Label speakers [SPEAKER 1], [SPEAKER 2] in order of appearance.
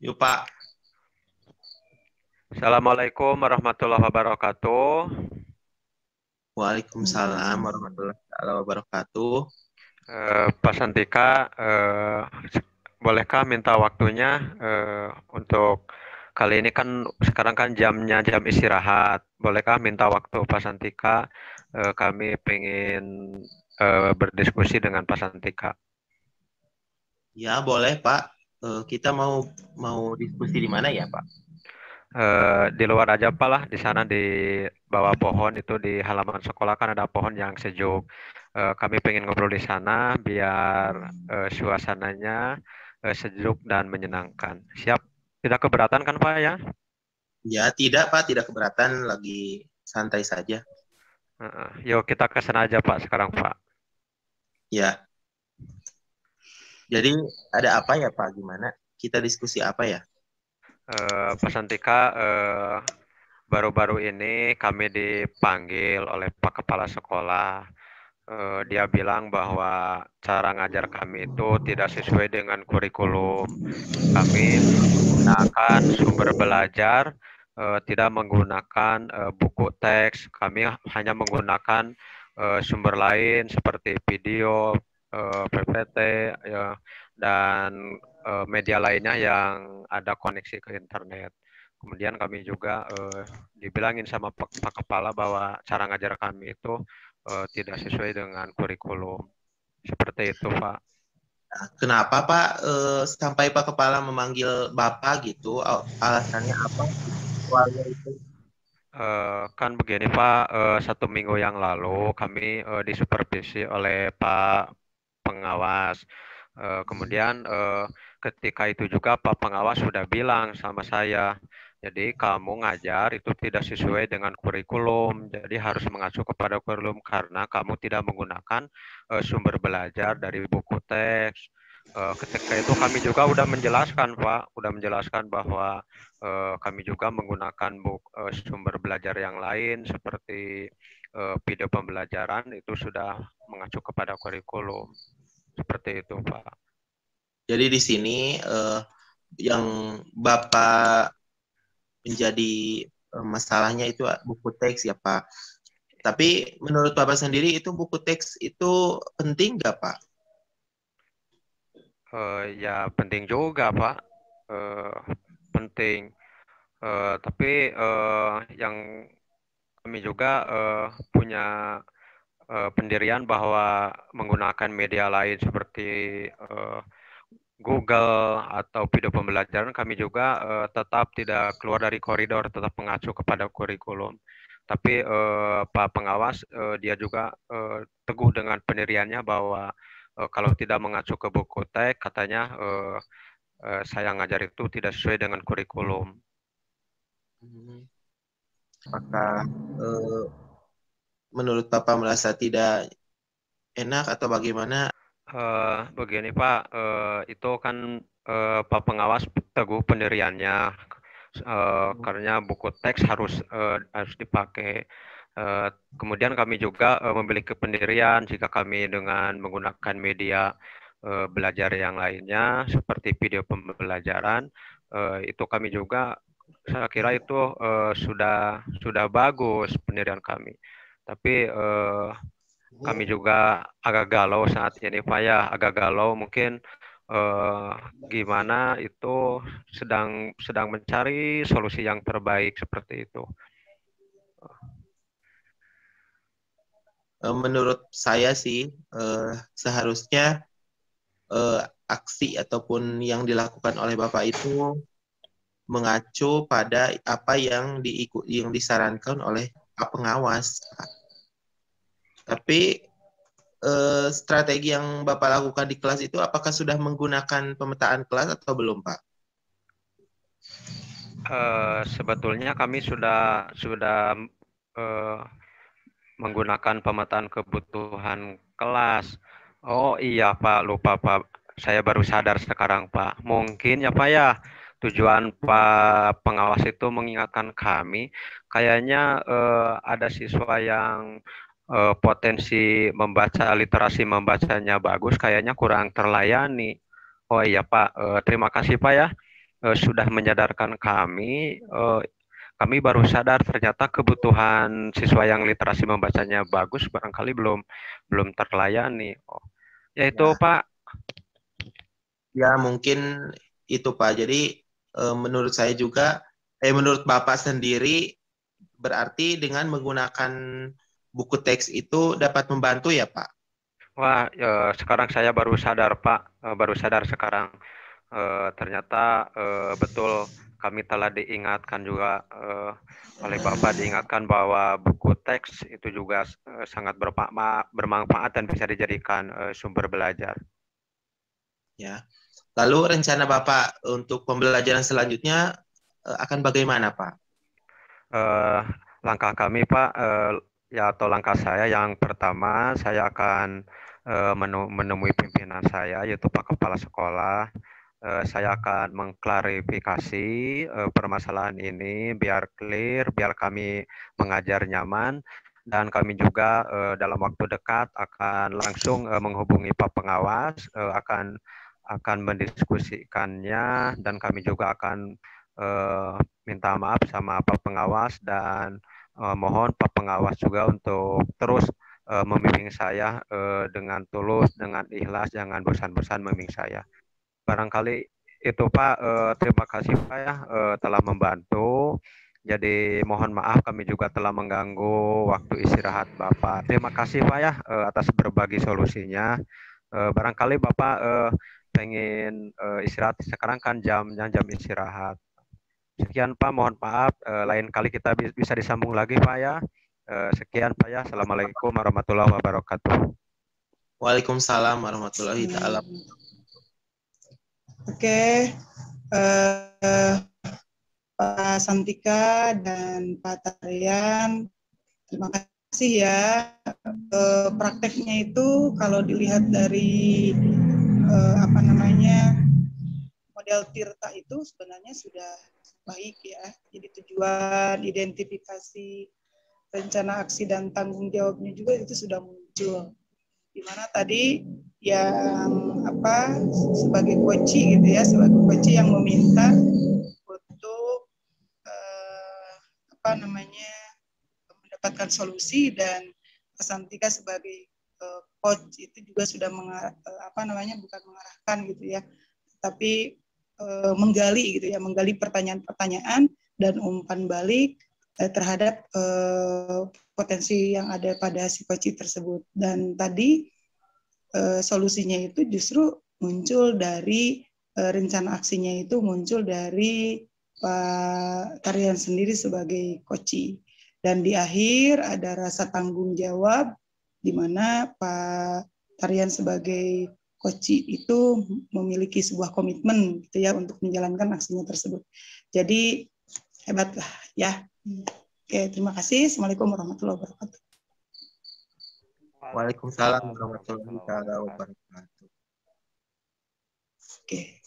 [SPEAKER 1] Yuk Pak,
[SPEAKER 2] Assalamualaikum warahmatullahi wabarakatuh.
[SPEAKER 1] Waalaikumsalam warahmatullahi wabarakatuh.
[SPEAKER 2] Pak Santika, bolehkah minta waktunya untuk kali ini kan sekarang kan jamnya jam istirahat. Bolehkah minta waktu Pak Santika? Kami pengen berdiskusi dengan Pak Santika.
[SPEAKER 1] Ya boleh Pak. Kita mau mau diskusi di mana ya Pak?
[SPEAKER 2] Di luar aja Pak lah, di sana di bawah pohon itu di halaman sekolah kan ada pohon yang sejuk. Kami pengen ngobrol di sana biar suasananya sejuk dan menyenangkan. Siap? Tidak keberatan kan Pak ya?
[SPEAKER 1] Ya tidak Pak, tidak keberatan, lagi santai saja.
[SPEAKER 2] Yuk kita ke sana aja Pak sekarang Pak.
[SPEAKER 1] Ya, jadi ada apa ya Pak? Gimana? Kita diskusi apa ya?
[SPEAKER 2] Pak Santika, baru-baru ini kami dipanggil oleh Pak Kepala Sekolah. Dia bilang bahwa cara ngajar kami itu tidak sesuai dengan kurikulum. Kami menggunakan sumber belajar, tidak menggunakan buku teks. Kami hanya menggunakan sumber lain seperti video, PPT, ya, dan media lainnya yang ada koneksi ke internet. Kemudian kami juga dibilangin sama Pak Kepala bahwa cara ngajar kami itu tidak sesuai dengan kurikulum. Seperti itu, Pak.
[SPEAKER 1] Nah, kenapa Pak sampai Pak Kepala memanggil Bapak gitu? Alasannya apa? Keluarga itu.
[SPEAKER 2] Kan begini, Pak. 1 minggu yang lalu kami disupervisi oleh Pak Pengawas. Kemudian ketika itu juga Pak Pengawas sudah bilang sama saya, jadi kamu ngajar itu tidak sesuai dengan kurikulum, jadi harus mengacu kepada kurikulum karena kamu tidak menggunakan sumber belajar dari buku teks. Ketika itu kami juga udah menjelaskan, Pak, udah menjelaskan bahwa kami juga menggunakan sumber belajar yang lain seperti video pembelajaran itu sudah mengacu kepada kurikulum. Seperti itu, Pak.
[SPEAKER 1] Jadi di sini yang Bapak menjadi masalahnya itu buku teks ya Pak. Tapi menurut Bapak sendiri itu buku teks itu penting nggak Pak?
[SPEAKER 2] Ya penting juga, Pak. Eh, Penting. Tapi yang kami juga punya pendirian bahwa menggunakan media lain seperti eh, Google atau video pembelajaran kami juga tetap tidak keluar dari koridor, tetap mengacu kepada kurikulum. Tapi Pak Pengawas dia juga teguh dengan pendiriannya bahwa kalau tidak mengacu ke buku teks, katanya saya ngajar itu tidak sesuai dengan kurikulum.
[SPEAKER 1] Hmm, apakah eh, menurut Bapak merasa tidak enak atau bagaimana?
[SPEAKER 2] Begini Pak, itu kan Pak Pengawas teguh pendiriannya karena buku teks harus dipakai. Eh, Kemudian kami juga memiliki pendirian jika kami dengan menggunakan media belajar yang lainnya seperti video pembelajaran, itu kami juga saya kira itu sudah bagus pendirian kami. Tapi kami juga agak galau saat ini Pak ya, agak galau mungkin eh, gimana itu sedang sedang mencari solusi yang terbaik seperti itu.
[SPEAKER 1] Menurut saya sih seharusnya aksi ataupun yang dilakukan oleh Bapak itu mengacu pada apa yang yang disarankan oleh Pak Pengawas. Tapi strategi yang Bapak lakukan di kelas itu apakah sudah menggunakan pemetaan kelas atau belum, Pak?
[SPEAKER 2] Sebetulnya kami sudah eh, menggunakan pemetaan kebutuhan kelas. Oh iya Pak, lupa Pak. Saya baru sadar sekarang Pak. Mungkin ya Pak ya, tujuan Pak Pengawas itu mengingatkan kami, kayaknya ada siswa yang potensi membaca, literasi membacanya bagus, kayaknya kurang terlayani. Oh iya Pak, terima kasih Pak ya. sudah menyadarkan kami, kami baru sadar ternyata kebutuhan siswa yang literasi membacanya bagus barangkali belum belum terlayani. Oh, ya itu
[SPEAKER 1] Ya,
[SPEAKER 2] Pak.
[SPEAKER 1] ya mungkin itu Pak. Jadi menurut saya juga, menurut Bapak sendiri berarti dengan menggunakan buku teks itu dapat membantu ya Pak?
[SPEAKER 2] Wah, sekarang saya baru sadar Pak. Baru sadar sekarang. Ternyata betul kami telah diingatkan juga oleh Bapak, diingatkan bahwa buku teks itu juga sangat bermanfaat dan bisa dijadikan sumber belajar.
[SPEAKER 1] Ya. Lalu rencana Bapak untuk pembelajaran selanjutnya akan bagaimana Pak?
[SPEAKER 2] Eh, Langkah kami Pak, ya atau langkah saya yang pertama, saya akan menemui pimpinan saya yaitu Pak Kepala Sekolah. Saya akan mengklarifikasi permasalahan ini biar clear, biar kami mengajar nyaman, dan kami juga dalam waktu dekat akan langsung menghubungi Pak Pengawas, akan mendiskusikannya, dan kami juga akan minta maaf sama Pak Pengawas, dan mohon Pak Pengawas juga untuk terus membimbing saya dengan tulus, dengan ikhlas, jangan bosan-bosan membimbing saya. Barangkali itu Pak, terima kasih Pak ya telah membantu. Jadi mohon maaf kami juga telah mengganggu waktu istirahat Bapak. Terima kasih Pak ya atas berbagi solusinya. Barangkali Bapak pengen istirahat, sekarang kan jamnya jam istirahat. Sekian Pak, mohon maaf. Lain kali kita bisa disambung lagi Pak ya. Sekian Pak ya. Assalamualaikum warahmatullahi wabarakatuh.
[SPEAKER 1] Waalaikumsalam warahmatullahi taala.
[SPEAKER 3] Oke, Pak Santika dan Pak Tarian, terima kasih ya. Prakteknya itu kalau dilihat dari model Tirta itu sebenarnya sudah baik ya. Jadi tujuan, identifikasi, rencana aksi dan tanggung jawabnya juga itu sudah muncul. Di mana tadi yang sebagai koci gitu ya, sebagai koci yang meminta untuk mendapatkan solusi, dan Santika sebagai coach itu juga sudah bukan mengarahkan gitu ya, tapi menggali gitu ya, menggali pertanyaan-pertanyaan dan umpan balik terhadap potensi yang ada pada si koci tersebut. Dan tadi solusinya itu justru muncul dari rencana aksinya itu muncul dari Pak Tarian sendiri sebagai koci. Dan di akhir ada rasa tanggung jawab di mana Pak Tarian sebagai koci itu memiliki sebuah komitmen gitu ya untuk menjalankan aksinya tersebut. Jadi hebat lah ya. Oke, terima kasih. Assalamualaikum warahmatullahi wabarakatuh.
[SPEAKER 1] Waalaikumsalam warahmatullahi taala wabarakatuh.
[SPEAKER 3] Oke.